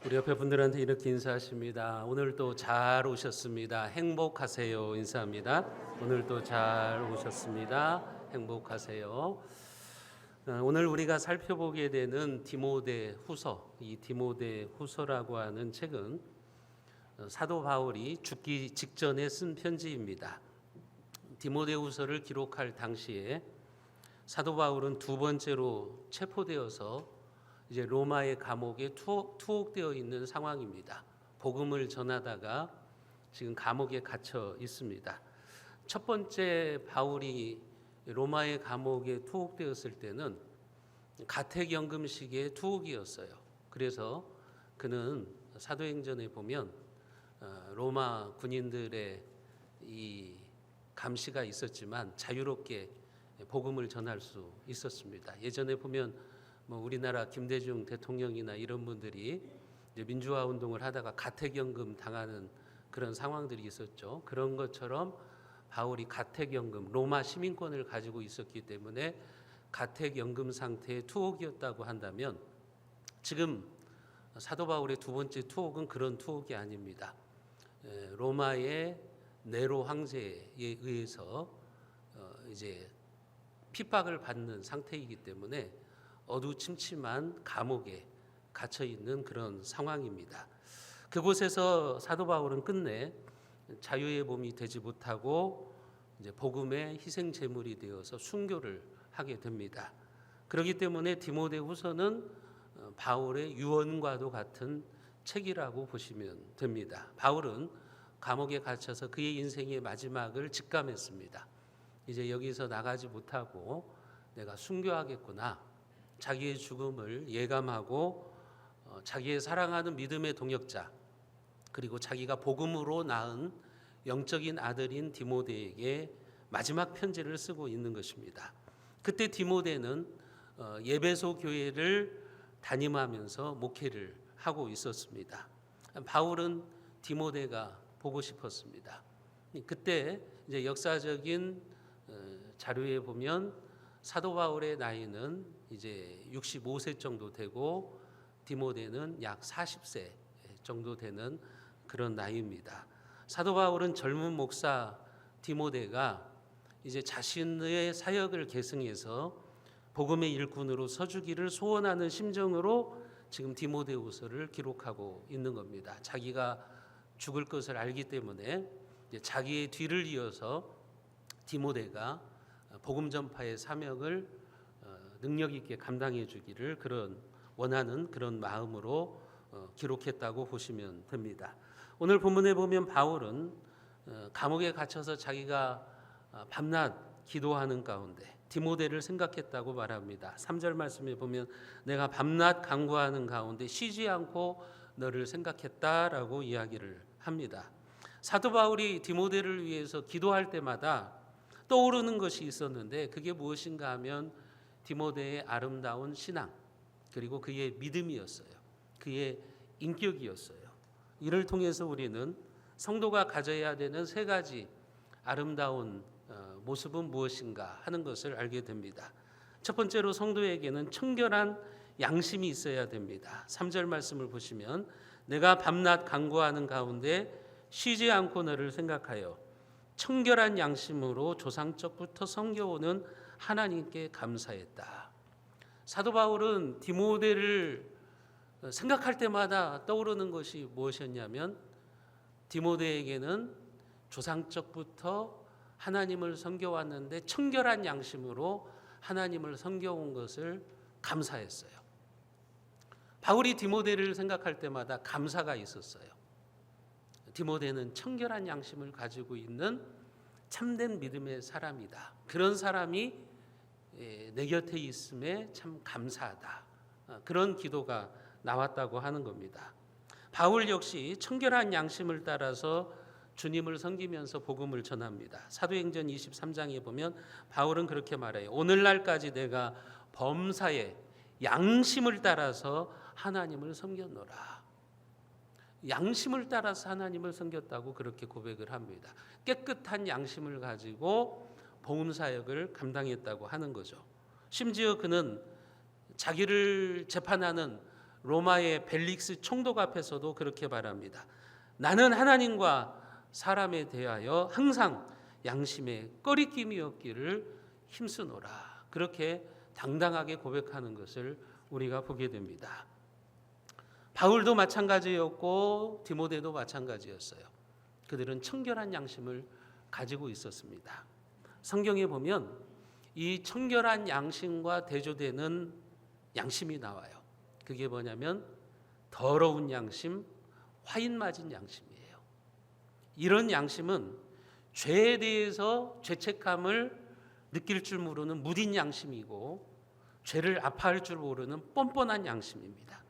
우리 옆에 분들한테 이렇게 인사하십니다. 오늘도 잘 오셨습니다. 행복하세요. 인사합니다. 오늘도 잘 오셨습니다. 행복하세요. 오늘 우리가 살펴보게 되는 디모데 후서, 이 디모데 후서라고 하는 책은 사도 바울이 죽기 직전에 쓴 편지입니다. 디모데 후서를 기록할 당시에 사도 바울은 두 번째로 체포되어서 이제 로마의 감옥에 투옥되어 있는 상황입니다. 복음을 전하다가 지금 감옥에 갇혀 있습니다. 첫 번째 바울이 로마의 감옥에 투옥되었을 때는 가택연금식의 투옥이었어요. 그래서 그는 사도행전에 보면 로마 군인들의 이 감시가 있었지만 자유롭게 복음을 전할 수 있었습니다. 예전에 보면 우리나라 김대중 대통령이나 이런 분들이 이제 민주화 운동을 하다가 가택연금 당하는 그런 상황들이 있었죠. 그런 것처럼 바울이 가택연금, 로마 시민권을 가지고 있었기 때문에 가택연금 상태의 투옥이었다고 한다면 지금 사도 바울의 두 번째 투옥은 그런 투옥이 아닙니다. 로마의 네로 황제에 의해서 이제 핍박을 받는 상태이기 때문에 어두침침한 감옥에 갇혀 있는 그런 상황입니다. 그곳에서 사도 바울은 끝내 자유의 몸이 되지 못하고 이제 복음의 희생 제물이 되어서 순교를 하게 됩니다. 그렇기 때문에 디모데후서는 바울의 유언과도 같은 책이라고 보시면 됩니다. 바울은 감옥에 갇혀서 그의 인생의 마지막을 직감했습니다. 이제 여기서 나가지 못하고 내가 순교하겠구나. 자기의 죽음을 예감하고 자기의 사랑하는 믿음의 동역자 그리고 자기가 복음으로 낳은 영적인 아들인 디모데에게 마지막 편지를 쓰고 있는 것입니다. 그때 디모데는 예배소 교회를 담임하면서 목회를 하고 있었습니다. 바울은 디모데가 보고 싶었습니다. 그때 이제 역사적인 자료에 보면 사도 바울의 나이는 이제 65세 정도 되고 디모데는 약 40세 정도 되는 그런 나이입니다. 사도 바울은 젊은 목사 디모데가 이제 자신의 사역을 계승해서 복음의 일꾼으로 서주기를 소원하는 심정으로 지금 디모데후서를 기록하고 있는 겁니다. 자기가 죽을 것을 알기 때문에 이제 자기의 뒤를 이어서 디모데가 복음 전파의 사명을 능력 있게 감당해 주기를 원하는 그런 마음으로 기록했다고 보시면 됩니다. 오늘 본문에 보면 바울은 감옥에 갇혀서 자기가 밤낮 기도하는 가운데 디모데를 생각했다고 말합니다. 3절 말씀에 보면 내가 밤낮 간구하는 가운데 쉬지 않고 너를 생각했다라고 이야기를 합니다. 사도 바울이 디모데를 위해서 기도할 때마다 떠오르는 것이 있었는데 그게 무엇인가 하면 디모데의 아름다운 신앙 그리고 그의 믿음이었어요. 그의 인격이었어요. 이를 통해서 우리는 성도가 가져야 되는 세 가지 아름다운 모습은 무엇인가 하는 것을 알게 됩니다. 첫 번째로 성도에게는 청결한 양심이 있어야 됩니다. 3절 말씀을 보시면 내가 밤낮 간구하는 가운데 쉬지 않고 너를 생각하여 청결한 양심으로 조상적부터 섬겨오는 하나님께 감사했다. 사도 바울은 디모데를 생각할 때마다 떠오르는 것이 무엇이었냐면 디모데에게는 조상적부터 하나님을 섬겨왔는데 청결한 양심으로 하나님을 섬겨온 것을 감사했어요. 바울이 디모데를 생각할 때마다 감사가 있었어요. 디모데는 청결한 양심을 가지고 있는 참된 믿음의 사람이다. 그런 사람이 내 곁에 있음에 참 감사하다. 그런 기도가 나왔다고 하는 겁니다. 바울 역시 청결한 양심을 따라서 주님을 섬기면서 복음을 전합니다. 사도행전 23장에 보면 바울은 그렇게 말해요. 오늘날까지 내가 범사에 양심을 따라서 하나님을 섬겼노라. 양심을 따라서 하나님을 섬겼다고 그렇게 고백을 합니다. 깨끗한 양심을 가지고 복음사역을 감당했다고 하는 거죠. 심지어 그는 자기를 재판하는 로마의 벨릭스 총독 앞에서도 그렇게 말합니다. 나는 하나님과 사람에 대하여 항상 양심에 꺼리낌이 없기를 힘쓰노라. 그렇게 당당하게 고백하는 것을 우리가 보게 됩니다. 바울도 마찬가지였고 디모데도 마찬가지였어요. 그들은 청결한 양심을 가지고 있었습니다. 성경에 보면 이 청결한 양심과 대조되는 양심이 나와요. 그게 뭐냐면 더러운 양심, 화인 맞은 양심이에요. 이런 양심은 죄에 대해서 죄책감을 느낄 줄 모르는 무딘 양심이고 죄를 아파할 줄 모르는 뻔뻔한 양심입니다.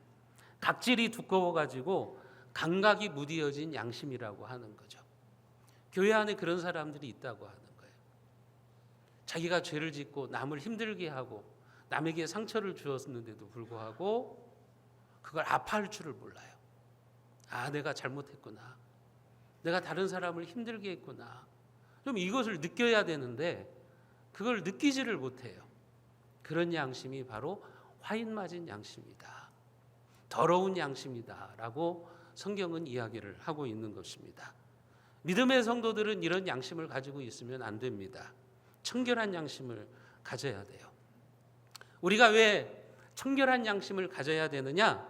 각질이 두꺼워가지고 감각이 무디어진 양심이라고 하는 거죠. 교회 안에 그런 사람들이 있다고 하는 거예요. 자기가 죄를 짓고 남을 힘들게 하고 남에게 상처를 주었는데도 불구하고 그걸 아파할 줄을 몰라요. 아, 내가 잘못했구나. 내가 다른 사람을 힘들게 했구나. 좀 이것을 느껴야 되는데 그걸 느끼지를 못해요. 그런 양심이 바로 화인 맞은 양심이다. 더러운 양심이다 라고 성경은 이야기를 하고 있는 것입니다. 믿음의 성도들은 이런 양심을 가지고 있으면 안 됩니다. 청결한 양심을 가져야 돼요. 우리가 왜 청결한 양심을 가져야 되느냐?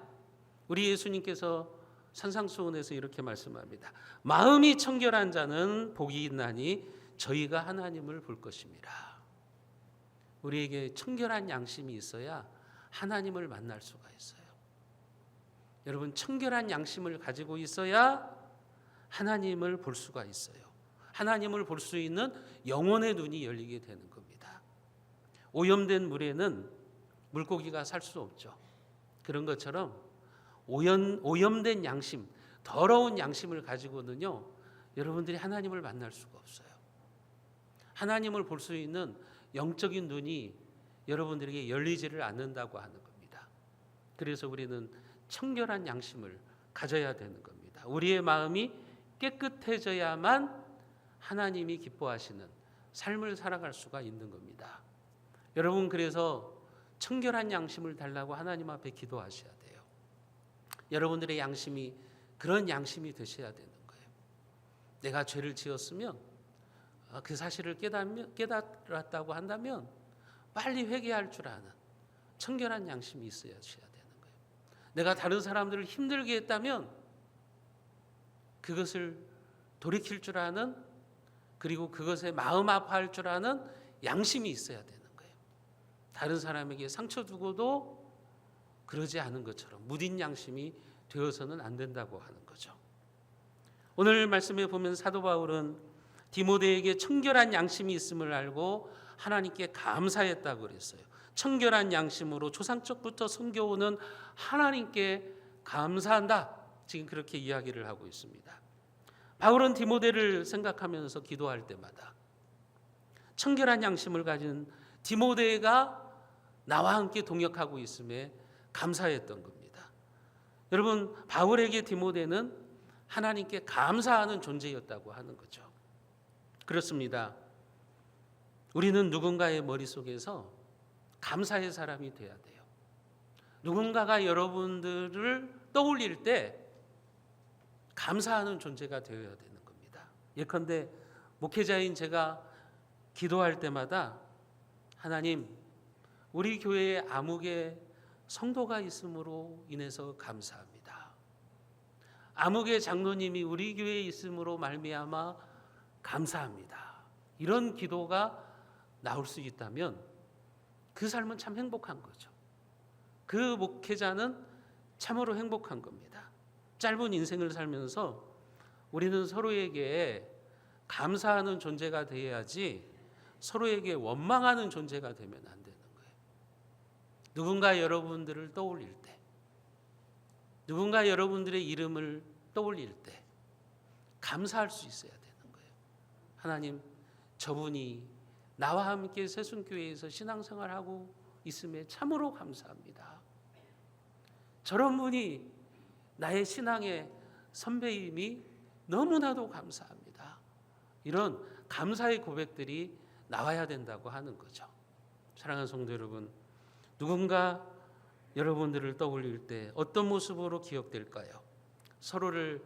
우리 예수님께서 산상수훈에서 이렇게 말씀합니다. 마음이 청결한 자는 복이 있나니 저희가 하나님을 볼 것입니다. 우리에게 청결한 양심이 있어야 하나님을 만날 수가 있어요. 여러분, 청결한 양심을 가지고 있어야 하나님을 볼 수가 있어요. 하나님을 볼 수 있는 영혼의 눈이 열리게 되는 겁니다. 오염된 물에는 물고기가 살 수 없죠. 그런 것처럼 오염된 양심, 더러운 양심을 가지고는요, 여러분들이 하나님을 만날 수가 없어요. 하나님을 볼 수 있는 영적인 눈이 여러분들에게 열리지를 않는다고 하는 겁니다. 그래서 우리는 청결한 양심을 가져야 되는 겁니다. 우리의 마음이 깨끗해져야만 하나님이 기뻐하시는 삶을 살아갈 수가 있는 겁니다. 여러분, 그래서 청결한 양심을 달라고 하나님 앞에 기도하셔야 돼요. 여러분들의 양심이 그런 양심이 되셔야 되는 거예요. 내가 죄를 지었으면 그 사실을 깨달았다고 한다면 빨리 회개할 줄 아는 청결한 양심이 있어야 되는 거예요. 내가 다른 사람들을 힘들게 했다면 그것을 돌이킬 줄 아는, 그리고 그것에 마음 아파할 줄 아는 양심이 있어야 되는 거예요. 다른 사람에게 상처 주고도 그러지 않은 것처럼 무딘 양심이 되어서는 안 된다고 하는 거죠. 오늘 말씀에 보면 사도 바울은 디모데에게 청결한 양심이 있음을 알고 하나님께 감사했다고 그랬어요. 청결한 양심으로 조상적부터 섬겨오는 하나님께 감사한다. 지금 그렇게 이야기를 하고 있습니다. 바울은 디모데를 생각하면서 기도할 때마다 청결한 양심을 가진 디모데가 나와 함께 동역하고 있음에 감사했던 겁니다. 여러분, 바울에게 디모데는 하나님께 감사하는 존재였다고 하는 거죠. 그렇습니다. 우리는 누군가의 머릿속에서 감사의 사람이 돼야 돼요. 누군가가 여러분들을 떠올릴 때 감사하는 존재가 되어야 되는 겁니다. 예컨대 목회자인 제가 기도할 때마다 하나님, 우리 교회에 암흑의 성도가 있음으로 인해서 감사합니다. 암흑의 장로님이 우리 교회에 있음으로 말미암아 감사합니다. 이런 기도가 나올 수 있다면 그 삶은 참 행복한 거죠. 그 목회자는 참으로 행복한 겁니다. 짧은 인생을 살면서 우리는 서로에게 감사하는 존재가 되어야지 서로에게 원망하는 존재가 되면 안 되는 거예요. 누군가 여러분들을 떠올릴 때, 누군가 여러분들의 이름을 떠올릴 때 감사할 수 있어야 되는 거예요. 하나님, 저분이 나와 함께 새순교회에서 신앙생활하고 있음에 참으로 감사합니다. 저런 분이 나의 신앙의 선배임이 너무나도 감사합니다. 이런 감사의 고백들이 나와야 된다고 하는 거죠. 사랑하는 성도 여러분, 누군가 여러분들을 떠올릴 때 어떤 모습으로 기억될까요? 서로를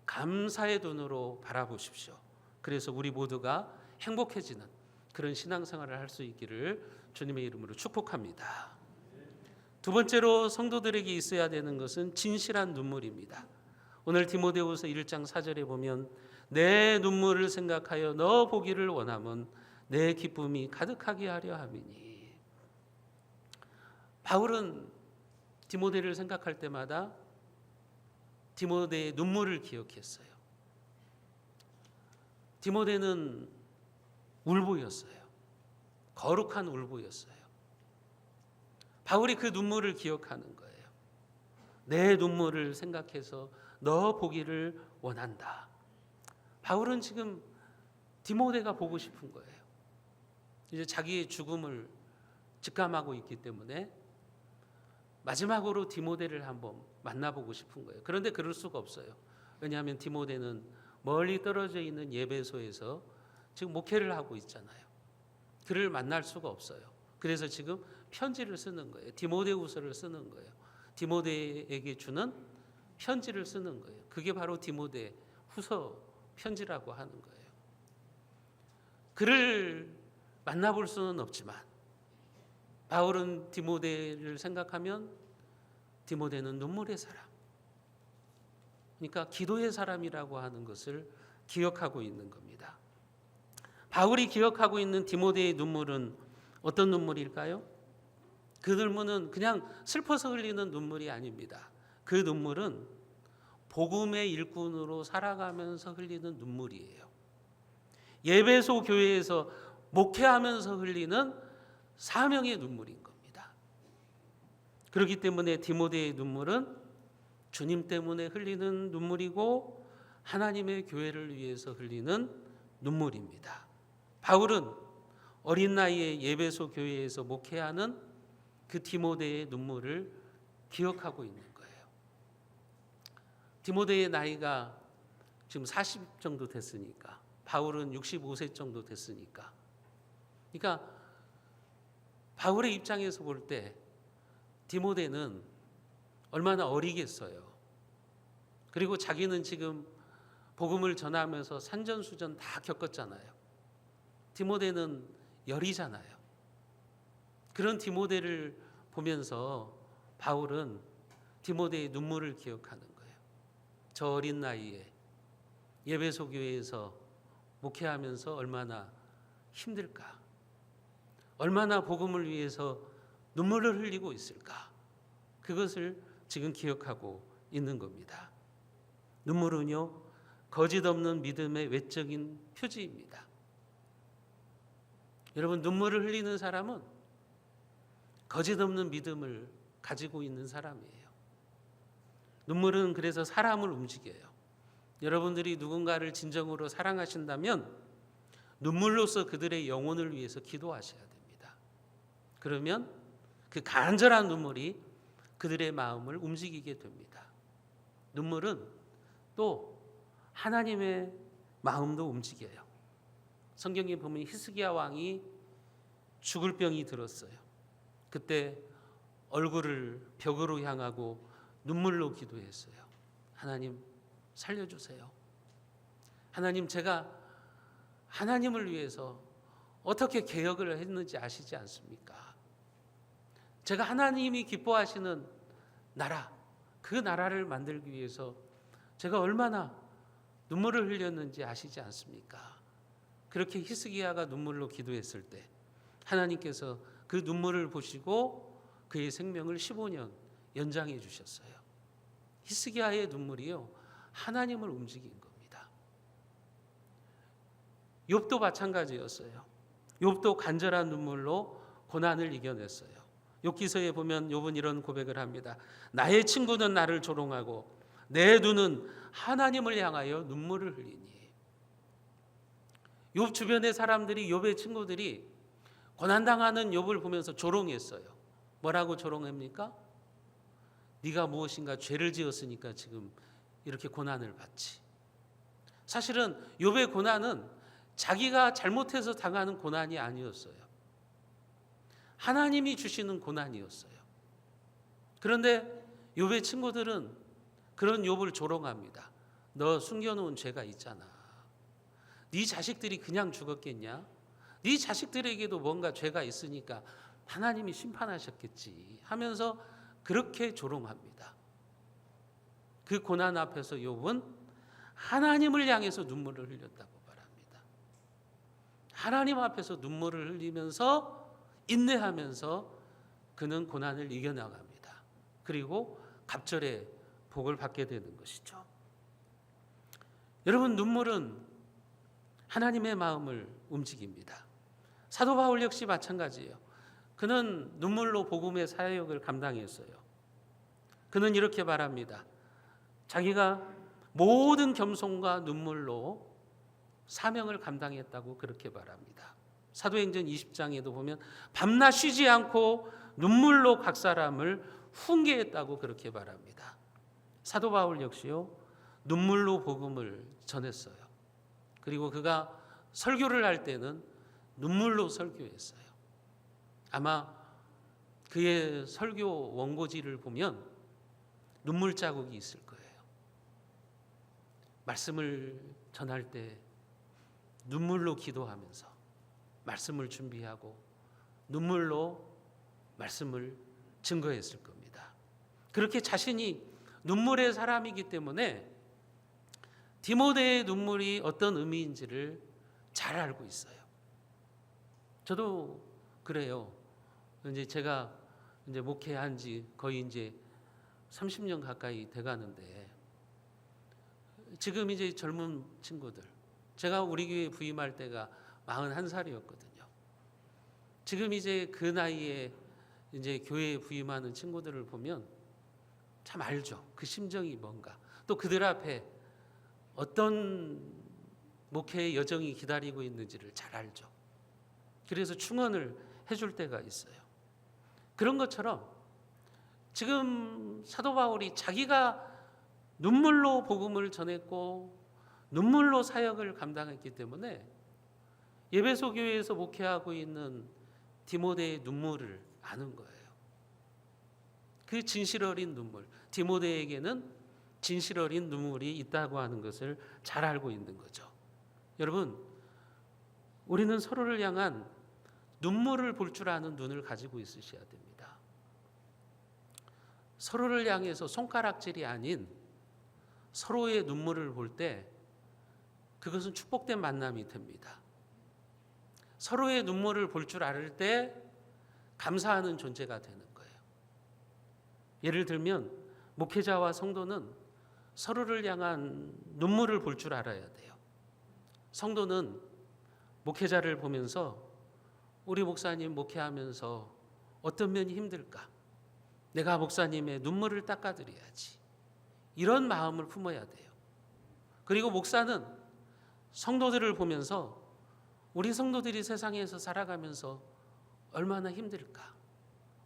감사의 눈으로 바라보십시오. 그래서 우리 모두가 행복해지는 그런 신앙생활을 할 수 있기를 주님의 이름으로 축복합니다. 두 번째로 성도들에게 있어야 되는 것은 진실한 눈물입니다. 오늘 디모데후서 1장 4절에 보면 내 눈물을 생각하여 너 보기를 원함은 내 기쁨이 가득하게 하려 함이니. 바울은 디모데를 생각할 때마다 디모데의 눈물을 기억했어요. 디모데는 울보였어요. 거룩한 울보였어요. 바울이 그 눈물을 기억하는 거예요. 내 눈물을 생각해서 너 보기를 원한다. 바울은 지금 디모데가 보고 싶은 거예요. 이제 자기의 죽음을 직감하고 있기 때문에 마지막으로 디모데를 한번 만나보고 싶은 거예요. 그런데 그럴 수가 없어요. 왜냐하면 디모데는 멀리 떨어져 있는 예배소에서 지금 목회를 하고 있잖아요. 그를 만날 수가 없어요. 그래서 지금 편지를 쓰는 거예요. 디모데후서를 쓰는 거예요. 디모데에게 주는 편지를 쓰는 거예요. 그게 바로 디모데 후서 편지라고 하는 거예요. 그를 만나볼 수는 없지만 바울은 디모데를 생각하면 디모데는 눈물의 사람, 그러니까 기도의 사람이라고 하는 것을 기억하고 있는 겁니다. 바울이 기억하고 있는 디모데의 눈물은 어떤 눈물일까요? 그 눈물은 그냥 슬퍼서 흘리는 눈물이 아닙니다. 그 눈물은 복음의 일꾼으로 살아가면서 흘리는 눈물이에요. 예배소 교회에서 목회하면서 흘리는 사명의 눈물인 겁니다. 그렇기 때문에 디모데의 눈물은 주님 때문에 흘리는 눈물이고 하나님의 교회를 위해서 흘리는 눈물입니다. 바울은 어린 나이에 예배소 교회에서 목회하는 그 디모데의 눈물을 기억하고 있는 거예요. 디모데의 나이가 지금 40 정도 됐으니까, 바울은 65세 정도 됐으니까, 그러니까 바울의 입장에서 볼 때 디모데는 얼마나 어리겠어요. 그리고 자기는 지금 복음을 전하면서 산전수전 다 겪었잖아요. 디모데는 열이잖아요. 그런 디모데를 보면서 바울은 디모데의 눈물을 기억하는 거예요. 저 어린 나이에 예배소 교회에서 목회하면서 얼마나 힘들까? 얼마나 복음을 위해서 눈물을 흘리고 있을까? 그것을 지금 기억하고 있는 겁니다. 눈물은요, 거짓 없는 믿음의 외적인 표지입니다. 여러분, 눈물을 흘리는 사람은 거짓 없는 믿음을 가지고 있는 사람이에요. 눈물은 그래서 사람을 움직여요. 여러분들이 누군가를 진정으로 사랑하신다면 눈물로써 그들의 영혼을 위해서 기도하셔야 됩니다. 그러면 그 간절한 눈물이 그들의 마음을 움직이게 됩니다. 눈물은 또 하나님의 마음도 움직여요. 성경에 보면 히스기야 왕이 죽을 병이 들었어요. 그때 얼굴을 벽으로 향하고 눈물로 기도했어요. 하나님 살려주세요. 하나님, 제가 하나님을 위해서 어떻게 개혁을 했는지 아시지 않습니까? 제가 하나님이 기뻐하시는 나라, 그 나라를 만들기 위해서 제가 얼마나 눈물을 흘렸는지 아시지 않습니까? 그렇게 히스기야가 눈물로 기도했을 때 하나님께서 그 눈물을 보시고 그의 생명을 15년 연장해 주셨어요. 히스기야의 눈물이요, 하나님을 움직인 겁니다. 욥도 마찬가지였어요. 욥도 간절한 눈물로 고난을 이겨냈어요. 욥기서에 보면 욥은 이런 고백을 합니다. 나의 친구는 나를 조롱하고 내 눈은 하나님을 향하여 눈물을 흘리니. 욥 주변의 사람들이, 욥의 친구들이 고난당하는 욥을 보면서 조롱했어요. 뭐라고 조롱합니까? 네가 무엇인가 죄를 지었으니까 지금 이렇게 고난을 받지. 사실은 욥의 고난은 자기가 잘못해서 당하는 고난이 아니었어요. 하나님이 주시는 고난이었어요. 그런데 욥의 친구들은 그런 욥을 조롱합니다. 너 숨겨놓은 죄가 있잖아. 네 자식들이 그냥 죽었겠냐? 네 자식들에게도 뭔가 죄가 있으니까 하나님이 심판하셨겠지 하면서 그렇게 조롱합니다. 그 고난 앞에서 욥은 하나님을 향해서 눈물을 흘렸다고 말합니다. 하나님 앞에서 눈물을 흘리면서 인내하면서 그는 고난을 이겨나갑니다. 그리고 갑절의 복을 받게 되는 것이죠. 여러분, 눈물은 하나님의 마음을 움직입니다. 사도 바울 역시 마찬가지예요. 그는 눈물로 복음의 사역을 감당했어요. 그는 이렇게 말합니다. 자기가 모든 겸손과 눈물로 사명을 감당했다고 그렇게 말합니다. 사도행전 20장에도 보면 밤낮 쉬지 않고 눈물로 각 사람을 훈계했다고 그렇게 말합니다. 사도 바울 역시요, 눈물로 복음을 전했어요. 그리고 그가 설교를 할 때는 눈물로 설교했어요. 아마 그의 설교 원고지를 보면 눈물 자국이 있을 거예요. 말씀을 전할 때 눈물로 기도하면서 말씀을 준비하고 눈물로 말씀을 증거했을 겁니다. 그렇게 자신이 눈물의 사람이기 때문에 디모데의 눈물이 어떤 의미인지를 잘 알고 있어요. 저도 그래요. 이제 제가 목회한 지 거의 30년 가까이 돼 가는데 지금 젊은 친구들, 제가 우리 교회 부임할 때가 41살이었거든요. 지금 그 나이에 교회에 부임하는 친구들을 보면 참 알죠. 그 심정이 뭔가. 또 그들 앞에 어떤 목회의 여정이 기다리고 있는지를 잘 알죠. 그래서 충언을 해줄 때가 있어요. 그런 것처럼 지금 사도 바울이 자기가 눈물로 복음을 전했고 눈물로 사역을 감당했기 때문에 에베소 교회에서 목회하고 있는 디모데의 눈물을 아는 거예요. 그 진실 어린 눈물, 디모데에게는 진실 어린 눈물이 있다고 하는 것을 잘 알고 있는 거죠. 여러분, 우리는 서로를 향한 눈물을 볼 줄 아는 눈을 가지고 있으셔야 됩니다. 서로를 향해서 손가락질이 아닌 서로의 눈물을 볼 때 그것은 축복된 만남이 됩니다. 서로의 눈물을 볼 줄 알을 때 감사하는 존재가 되는 거예요. 예를 들면 목회자와 성도는 서로를 향한 눈물을 볼 줄 알아야 돼요. 성도는 목회자를 보면서 우리 목사님 목회하면서 어떤 면이 힘들까? 내가 목사님의 눈물을 닦아드려야지. 이런 마음을 품어야 돼요. 그리고 목사는 성도들을 보면서 우리 성도들이 세상에서 살아가면서 얼마나 힘들까?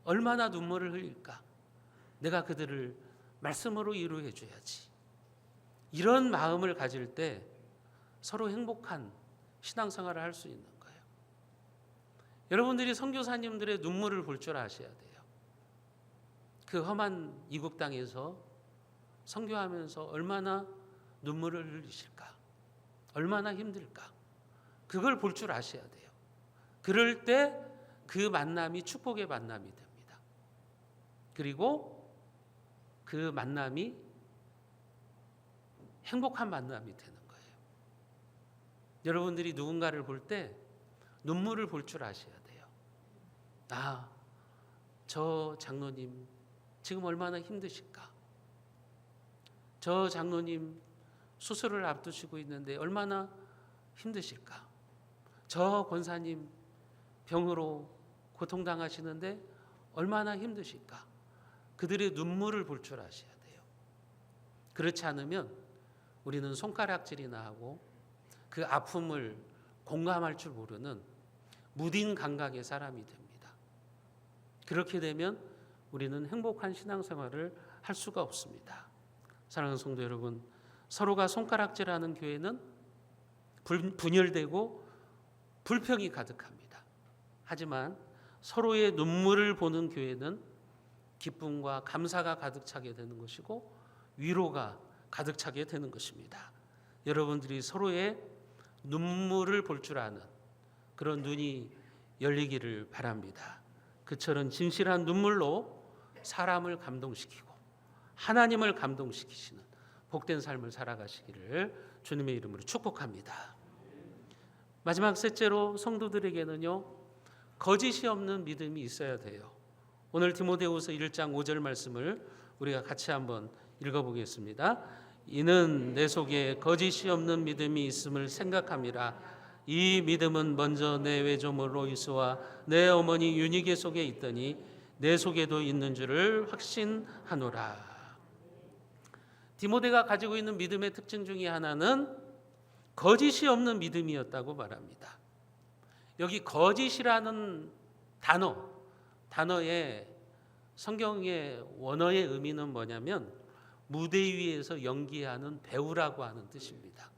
얼마나 눈물을 흘릴까? 내가 그들을 말씀으로 위로해 줘야지. 이런 마음을 가질 때 서로 행복한 신앙생활을 할 수 있는 거예요. 여러분들이 선교사님들의 눈물을 볼 줄 아셔야 돼요. 그 험한 이국 땅에서 선교하면서 얼마나 눈물을 흘리실까? 얼마나 힘들까? 그걸 볼 줄 아셔야 돼요. 그럴 때 그 만남이 축복의 만남이 됩니다. 그리고 그 만남이 행복한 만남이 되는 거예요. 여러분들이 누군가를 볼 때 눈물을 볼 줄 아셔야 돼요. 저 장로님 지금 얼마나 힘드실까? 저 장로님 수술을 앞두시고 있는데 얼마나 힘드실까? 저 권사님 병으로 고통당하시는데 얼마나 힘드실까? 그들의 눈물을 볼 줄 아셔야 돼요. 그렇지 않으면 우리는 손가락질이나 하고 그 아픔을 공감할 줄 모르는 무딘 감각의 사람이 됩니다. 그렇게 되면 우리는 행복한 신앙생활을 할 수가 없습니다. 사랑하는 성도 여러분, 서로가 손가락질하는 교회는 분열되고 불평이 가득합니다. 하지만 서로의 눈물을 보는 교회는 기쁨과 감사가 가득 차게 되는 것이고 위로가 가득 차게 되는 것입니다. 여러분들이 서로의 눈물을 볼 줄 아는 그런 눈이 열리기를 바랍니다. 그처럼 진실한 눈물로 사람을 감동시키고 하나님을 감동시키시는 복된 삶을 살아가시기를 주님의 이름으로 축복합니다. 마지막 셋째로 성도들에게는요, 거짓이 없는 믿음이 있어야 돼요. 오늘 디모데후서 1장 5절 말씀을 우리가 같이 한번 읽어보겠습니다. 이는 내 속에 거짓이 없는 믿음이 있음을 생각함이라. 이 믿음은 먼저 내 외조모 로이스와 내 어머니 유니게 속에 있더니 내 속에도 있는 줄을 확신하노라. 디모데가 가지고 있는 믿음의 특징 중에 하나는 거짓이 없는 믿음이었다고 말합니다. 여기 거짓이라는 단어의 성경의 원어의 의미는 뭐냐면 무대 위에서 연기하는 배우라고 하는 뜻입니다.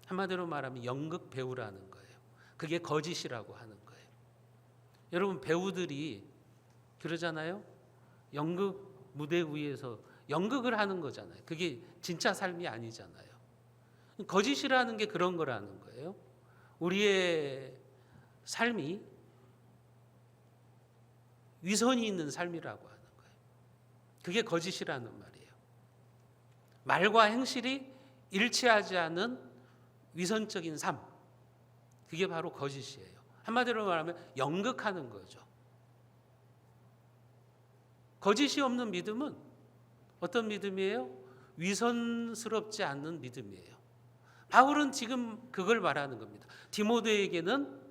한마디로 말하면 연극 배우라는 거예요. 그게 거짓이라고 하는 거예요. 여러분, 배우들이 그러잖아요. 연극 무대 위에서 연극을 하는 거잖아요. 그게 진짜 삶이 아니잖아요. 거짓이라는 게 그런 거라는 거예요. 우리의 삶이 위선이 있는 삶이라고 하는 거예요. 그게 거짓이라는 말이에요. 말과 행실이 일치하지 않은 위선적인 삶, 그게 바로 거짓이에요. 한마디로 말하면 연극하는 거죠. 거짓이 없는 믿음은 어떤 믿음이에요? 위선스럽지 않는 믿음이에요. 바울은 지금 그걸 말하는 겁니다. 디모데에게는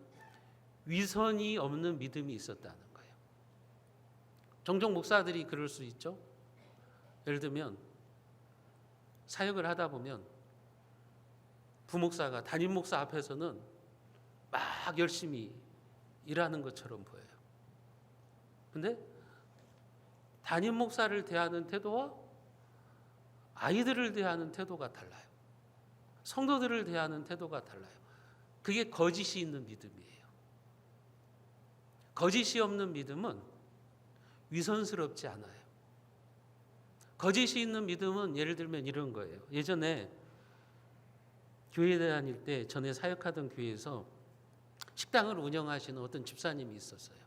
위선이 없는 믿음이 있었다는 거예요. 종종 목사들이 그럴 수 있죠. 예를 들면 사역을 하다 보면 부목사가 담임 목사 앞에서는 막 열심히 일하는 것처럼 보여요. 근데 담임 목사를 대하는 태도와 아이들을 대하는 태도가 달라요. 성도들을 대하는 태도가 달라요. 그게 거짓이 있는 믿음이에요. 거짓이 없는 믿음은 위선스럽지 않아요. 거짓이 있는 믿음은 예를 들면 이런 거예요. 예전에 교회 다닐 때 전에 사역하던 교회에서 식당을 운영하시는 어떤 집사님이 있었어요.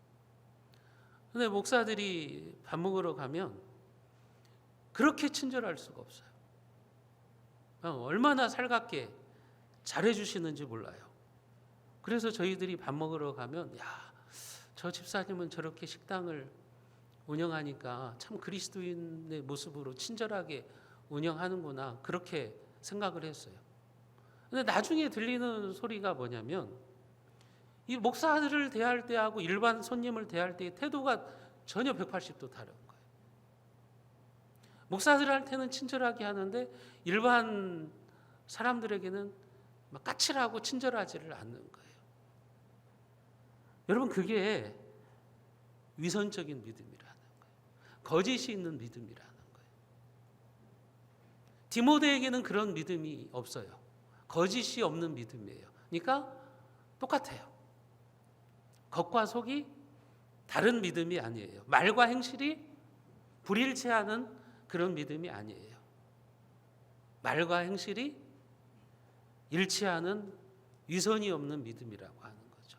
근데 목사들이 밥 먹으러 가면 그렇게 친절할 수가 없어요. 얼마나 살갑게 잘해주시는지 몰라요. 그래서 저희들이 밥 먹으러 가면 저 집사님은 저렇게 식당을 운영하니까 참 그리스도인의 모습으로 친절하게 운영하는구나, 그렇게 생각을 했어요. 근데 나중에 들리는 소리가 뭐냐면 이 목사들을 대할 때하고 일반 손님을 대할 때의 태도가 전혀 180도 다른 거예요. 목사들한테는 친절하게 하는데 일반 사람들에게는 막 까칠하고 친절하지를 않는 거예요. 여러분, 그게 위선적인 믿음이라는 거예요. 거짓이 있는 믿음이라는 거예요. 디모데에게는 그런 믿음이 없어요. 거짓이 없는 믿음이에요. 그러니까 똑같아요. 겉과 속이 다른 믿음이 아니에요. 말과 행실이 불일치하는 그런 믿음이 아니에요. 말과 행실이 일치하는 위선이 없는 믿음이라고 하는 거죠.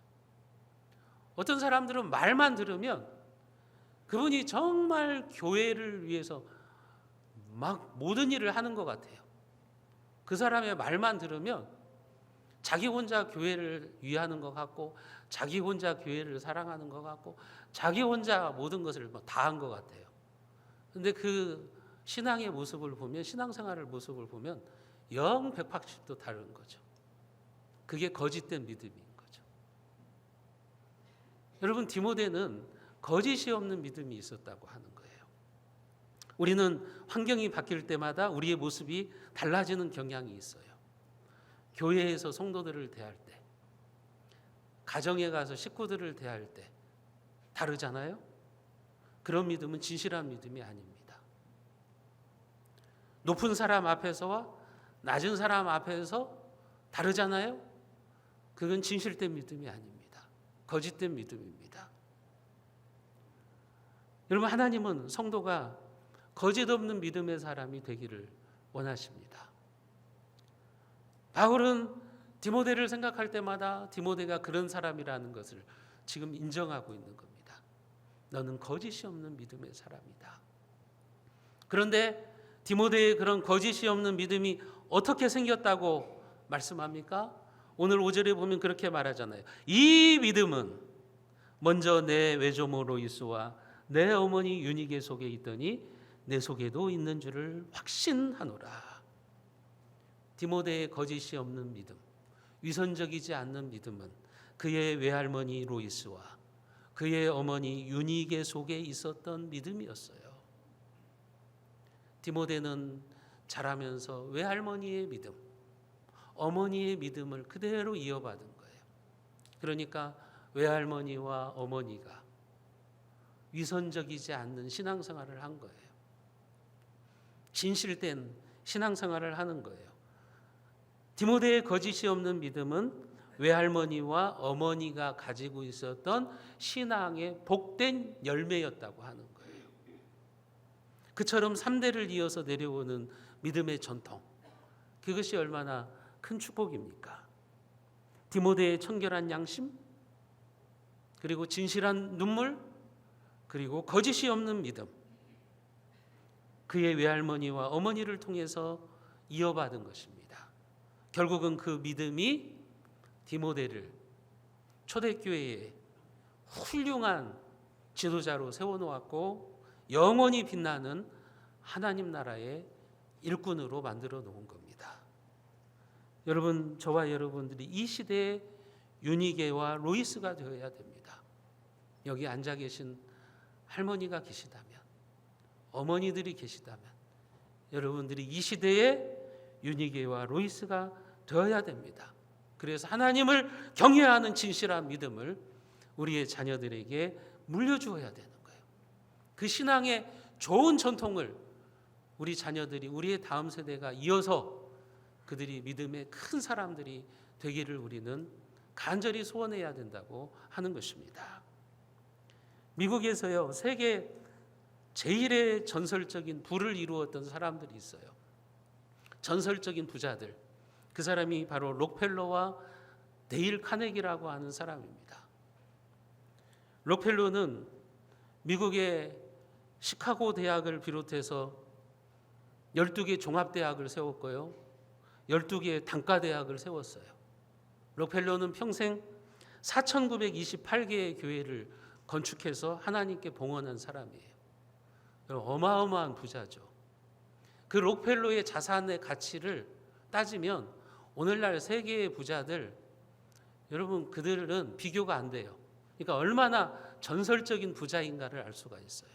어떤 사람들은 말만 들으면 그분이 정말 교회를 위해서 막 모든 일을 하는 것 같아요. 그 사람의 말만 들으면 자기 혼자 교회를 위하는 것 같고, 자기 혼자 교회를 사랑하는 것 같고, 자기 혼자 모든 것을 다 한 것 같아요. 근데 그 신앙의 모습을 보면, 신앙생활의 모습을 보면 영 180도 다른 거죠. 그게 거짓된 믿음인 거죠. 여러분, 디모데는 거짓이 없는 믿음이 있었다고 하는 거예요. 우리는 환경이 바뀔 때마다 우리의 모습이 달라지는 경향이 있어요. 교회에서 성도들을 대할 때, 가정에 가서 식구들을 대할 때 다르잖아요. 그런 믿음은 진실한 믿음이 아닙니다. 높은 사람 앞에서와 낮은 사람 앞에서 다르잖아요. 그건 진실된 믿음이 아닙니다. 거짓된 믿음입니다. 여러분, 하나님은 성도가 거짓 없는 믿음의 사람이 되기를 원하십니다. 바울은 디모데를 생각할 때마다 디모데가 그런 사람이라는 것을 지금 인정하고 있는 겁니다. 너는 거짓이 없는 믿음의 사람이다. 그런데 디모데의 그런 거짓이 없는 믿음이 어떻게 생겼다고 말씀합니까? 오늘 5절에 보면 그렇게 말하잖아요. 이 믿음은 먼저 내 외조모 로이스와 내 어머니 유니게 속에 있더니 내 속에도 있는 줄을 확신하노라. 디모데의 거짓이 없는 믿음, 위선적이지 않는 믿음은 그의 외할머니 로이스와 그의 어머니 유니게 속에 있었던 믿음이었어요. 디모데는 자라면서 외할머니의 믿음, 어머니의 믿음을 그대로 이어받은 거예요. 그러니까 외할머니와 어머니가 위선적이지 않는 신앙생활을 한 거예요. 진실된 신앙생활을 하는 거예요. 디모데의 거짓이 없는 믿음은 외할머니와 어머니가 가지고 있었던 신앙의 복된 열매였다고 하는 거예요. 그처럼 3대를 이어서 내려오는 믿음의 전통, 그것이 얼마나 큰 축복입니까? 디모데의 청결한 양심, 그리고 진실한 눈물, 그리고 거짓이 없는 믿음, 그의 외할머니와 어머니를 통해서 이어받은 것입니다. 결국은 그 믿음이 디모데를 초대교회의 훌륭한 지도자로 세워놓았고 영원히 빛나는 하나님 나라의 일꾼으로 만들어 놓은 겁니다. 여러분, 저와 여러분들이 이 시대의 유니게와 로이스가 되어야 됩니다. 여기 앉아 계신 할머니가 계시다면, 어머니들이 계시다면 여러분들이 이 시대의 유니게와 로이스가 되어야 됩니다. 그래서 하나님을 경외하는 진실한 믿음을 우리의 자녀들에게 물려주어야 되는 거예요. 그 신앙의 좋은 전통을 우리 자녀들이, 우리의 다음 세대가 이어서 그들이 믿음의 큰 사람들이 되기를 우리는 간절히 소원해야 된다고 하는 것입니다. 미국에서요, 세계 제일의 전설적인 부를 이루었던 사람들이 있어요. 전설적인 부자들. 그 사람이 바로 록펠러와 데일 카네기라고 하는 사람입니다. 록펠러는 미국의 시카고 대학을 비롯해서 12개 종합대학을 세웠고요, 12개의 단과대학을 세웠어요. 록펠러는 평생 4,928개의 교회를 건축해서 하나님께 봉헌한 사람이에요. 어마어마한 부자죠. 그 록펠러의 자산의 가치를 따지면 오늘날 세계의 부자들, 여러분, 그들은 비교가 안 돼요. 그러니까 얼마나 전설적인 부자인가를 알 수가 있어요.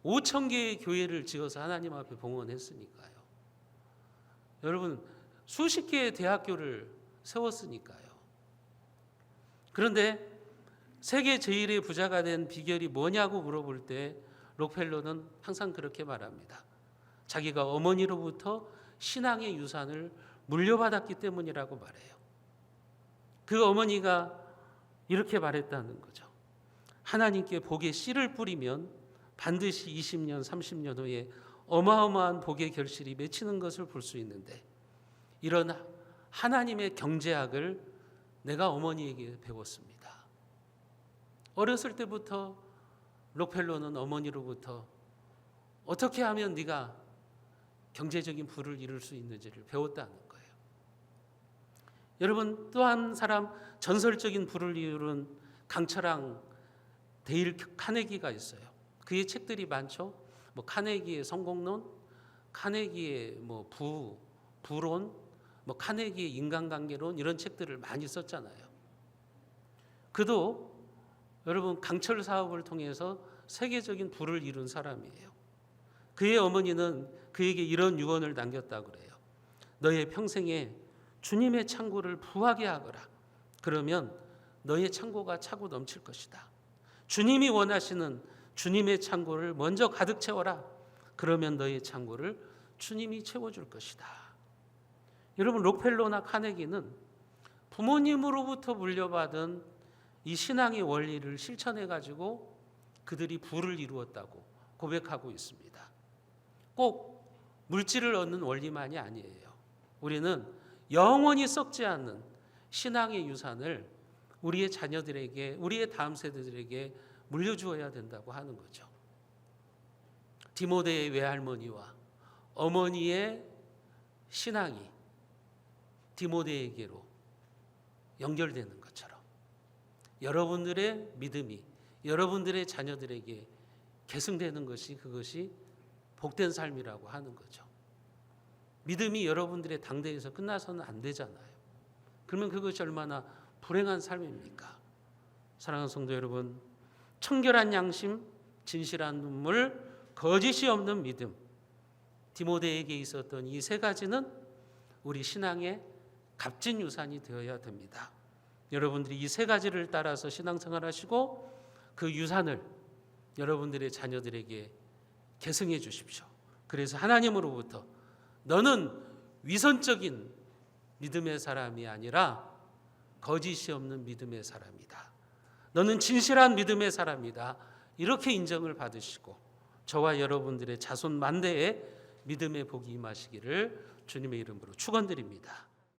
5,000개의 교회를 지어서 하나님 앞에 봉헌했으니까요. 여러분, 수십 개의 대학교를 세웠으니까요. 그런데 세계 제일의 부자가 된 비결이 뭐냐고 물어볼 때 록펠러는 항상 그렇게 말합니다. 자기가 어머니로부터 신앙의 유산을 물려받았기 때문이라고 말해요. 그 어머니가 이렇게 말했다는 거죠. 하나님께 복의 씨를 뿌리면 반드시 20년, 30년 후에 어마어마한 복의 결실이 맺히는 것을 볼 수 있는데, 이런 하나님의 경제학을 내가 어머니에게 배웠습니다. 어렸을 때부터 록펠러는 어머니로부터 어떻게 하면 네가 경제적인 부를 이룰 수 있는지를 배웠다는 거예요. 여러분, 또 한 사람 전설적인 부를 이룬 강철왕 데일 카네기가 있어요. 그의 책들이 많죠. 뭐 카네기의 성공론, 카네기의 부론, 카네기의 인간관계론, 이런 책들을 많이 썼잖아요. 그도 여러분 강철 사업을 통해서 세계적인 부를 이룬 사람이에요. 그의 어머니는 그에게 이런 유언을 남겼다고 그래요. 너의 평생에 주님의 창고를 부하게 하거라. 그러면 너의 창고가 차고 넘칠 것이다. 주님이 원하시는 주님의 창고를 먼저 가득 채워라. 그러면 너의 창고를 주님이 채워줄 것이다. 여러분, 록펠러나 카네기는 부모님으로부터 물려받은 이 신앙의 원리를 실천해 가지고 그들이 부를 이루었다고 고백하고 있습니다. 꼭 물질을 얻는 원리만이 아니에요. 우리는 영원히 썩지 않는 신앙의 유산을 우리의 자녀들에게, 우리의 다음 세대들에게 물려주어야 된다고 하는 거죠. 디모데의 외할머니와 어머니의 신앙이 디모데에게로 연결되는 것처럼 여러분들의 믿음이 여러분들의 자녀들에게 계승되는 것이, 그것이 복된 삶이라고 하는 거죠. 믿음이 여러분들의 당대에서 끝나서는 안 되잖아요. 그러면 그것이 얼마나 불행한 삶입니까? 사랑하는 성도 여러분, 청결한 양심, 진실한 눈물, 거짓이 없는 믿음, 디모데에게 있었던 이 세 가지는 우리 신앙의 값진 유산이 되어야 됩니다. 여러분들이 이 세 가지를 따라서 신앙생활하시고 그 유산을 여러분들의 자녀들에게 계승해 주십시오. 그래서 하나님으로부터 너는 위선적인 믿음의 사람이 아니라 거짓이 없는 믿음의 사람이다. 너는 진실한 믿음의 사람이다. 이렇게 인정을 받으시고 저와 여러분들의 자손 만대에 믿음의 복이 임하시기를 주님의 이름으로 축원드립니다.